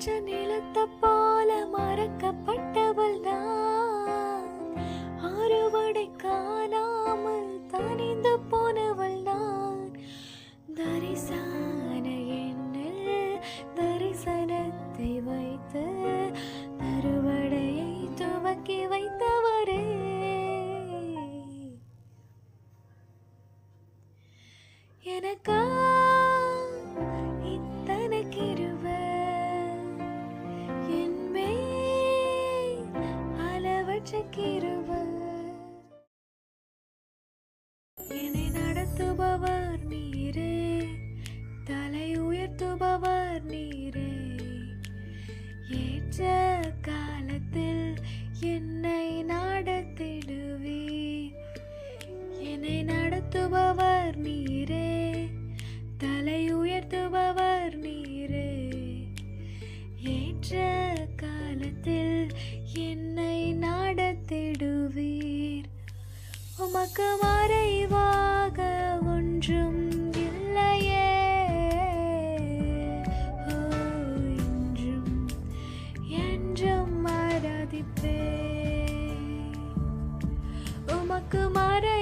பச்ச நிலத்தை போல மறக்கப்பட்டவள் நான், அறுவடை காணாமல் தனிந்து போனவள் நான். தரிசன எண்ணில் தரிசனத்தை வைத்து அறுவடையை துவக்கி வைத்தவரே, எனக்கா இத்தனை கிருபை என் மேல் அளவற்ற கிருபை. என்னை நடத்துபவர் நீரே, தலை உயர்த்துபவர் நீரே, ஏற்ற காலத்தில் என்னை நடத்திடுவீர். என்னை நடத்துபவர் நீரே, தலை உயர்த்துபவர் நீரே, ஏற்ற காலத்தில் என்னை நடத்திடுவீர். உமக்கு மறைவாக ஒன்றும் இல்லையே, இன்றும் என்றும் ஆராதிப்பேன். உமக்கு மறை